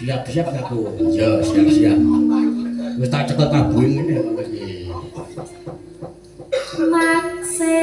Siap-siap aku. Ya, siap-siap. Wis tak cekel tabuing ngene kok iki. Makse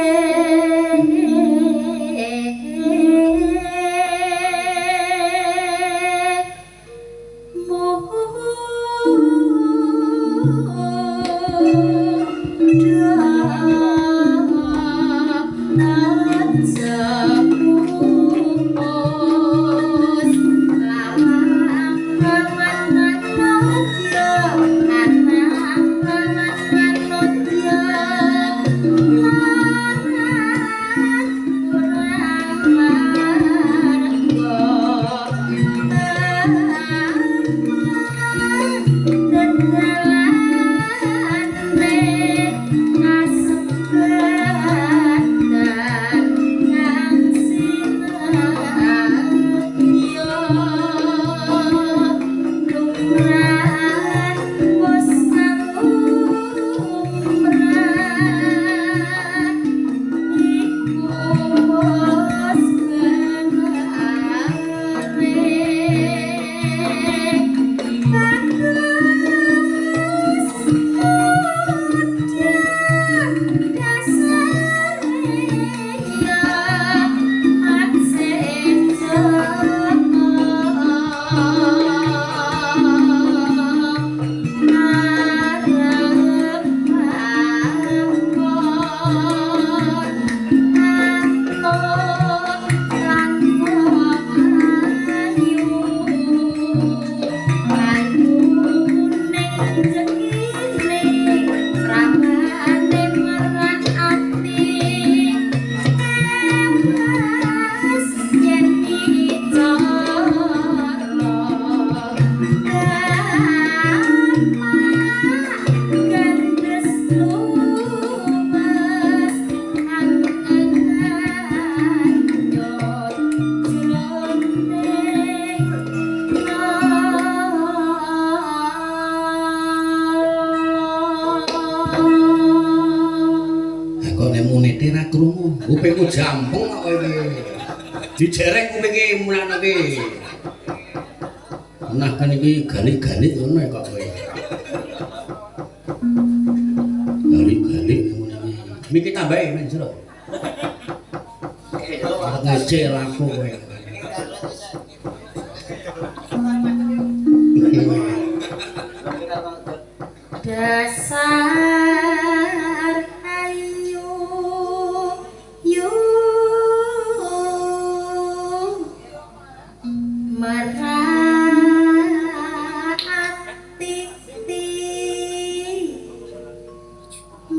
Kupingmu jampung kok iki. Dijereng kupinge munane iki. Nah kan iki galik-galik ngono kok kowe. Galik-galik ngono iki. Miki tambahi men jero. Ngece laku kowe. Dasar ayu yu merati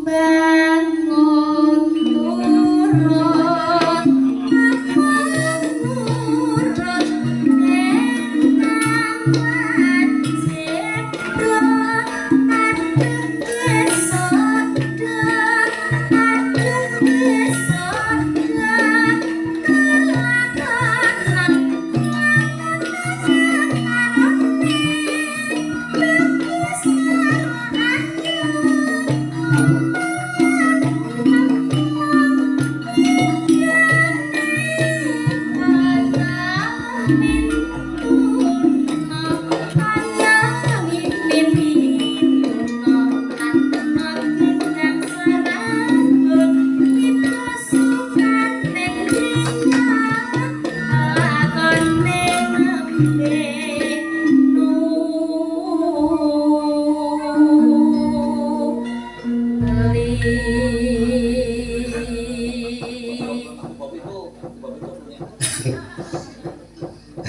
bangun turun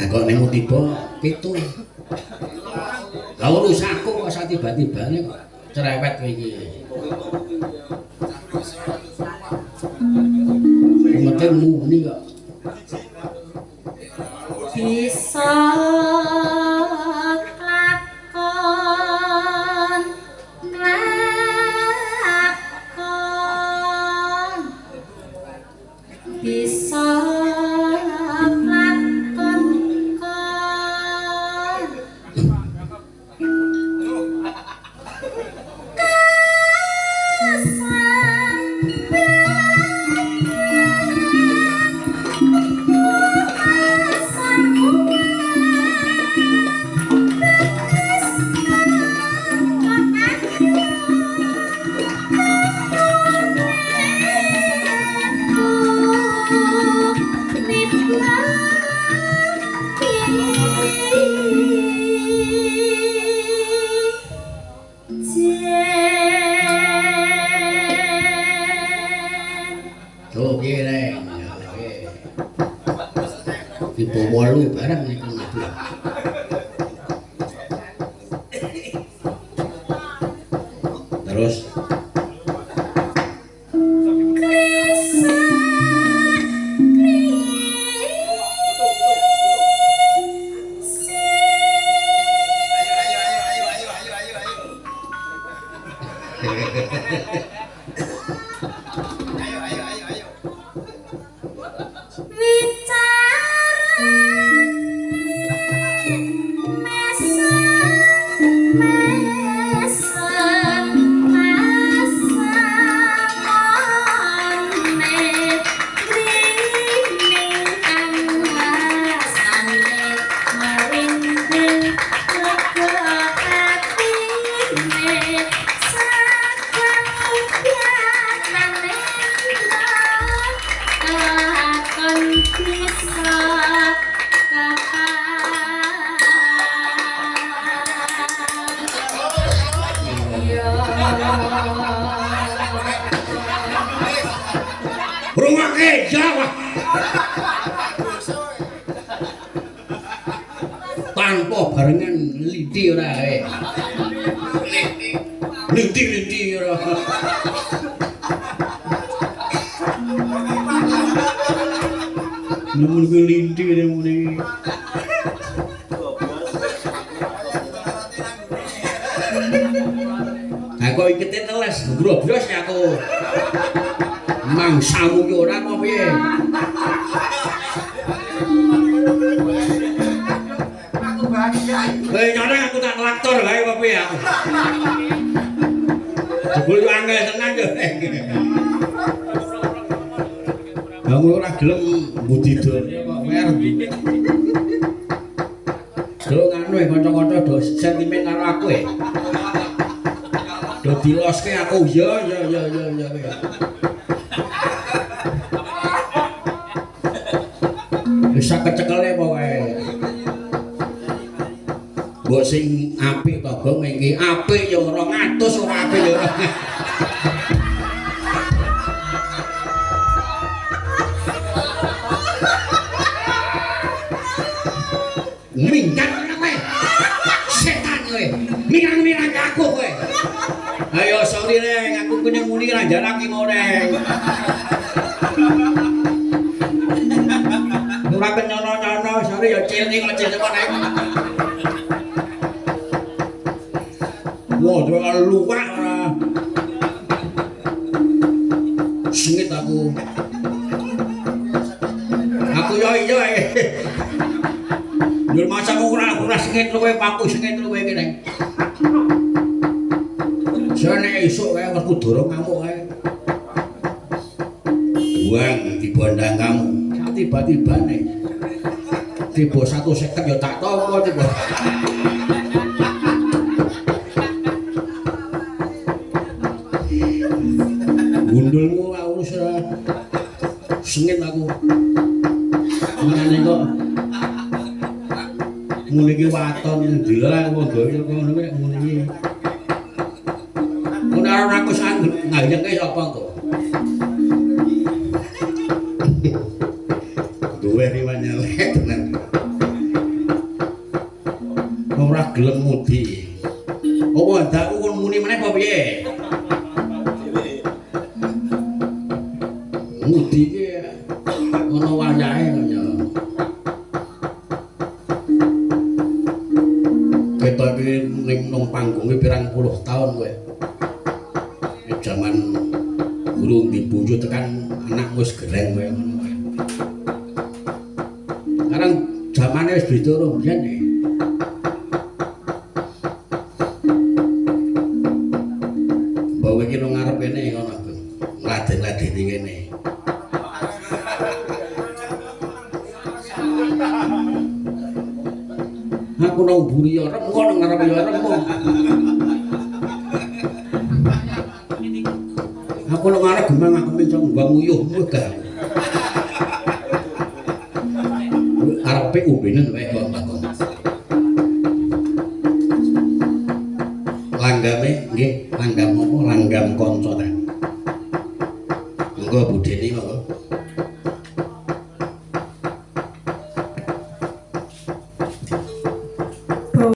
kok ning tiba pitu. Lah urusanku kok sak tiba-tibane kok cerewet kowe iki. Mungkin muni kok. Bisa lakon lakon bisa Tipe 8 barang niku. Terus rungake Jawa tanpa barengan lidi ora ae lidi ora nemen ku lidi muni aku ikete teles groblos aku mangsamu ki ora apa piye aku bahagia nyone aku tak traktor gawe apa piye aku jebul yo angel tenan yo kamu ora gelem budidaya kok mer do nganu kanca-kanca do sentimen karo aku do diloske aku ya bisa kecekele pokoke mbok sing apik to Gong iki apik ya 200 ora apik ya minggat kowe setan kowe mirang-mirang aku kowe ayo sorry reng aku punya muni ra jarake ngoreng ora kenyono-nyono sorry ya cilni kok cilni kok nek waduh kalau luwak ora sengit aku yo iya Njur masamu ora sengit luwe paku sengit luwe kene. Jane esuk kae wis kudoro ngamuk kae. Buang dibondang kamu. Tiba-tibane. Tiba 150 ya tak tampa tiba. Gundulmu urus ora sengit aku. Ngene kok muni iki waton ndilah wong doyo ngono kuwi muni iki. Mun ora aku sanggup ngajenge sapa kok. Duwe riwane lek tenan. Ora gelem mudi. Apa ndakku kon muni meneh apa piye? Mudi iki ono wayahe kok ya. Ketok iki ning nang panggung pirang puluh tahun kowe. Jaman guru dibuju tekan anak wis gereng kowe ngono kowe. Sekarang zamane wis beda karo mbiyen iki. Bawa iki nang ngarep kene ngono aku. Ngladen-ladeni kene. Aku nang buri ya remo nang ngarep ya remo. Aku nang ngarep gemang aku mencong mbang uyuh megah. Arepe umbenen wae kok. Langgame nggih, langgam apa? Langgam kanca ta. Monggo budene monggo.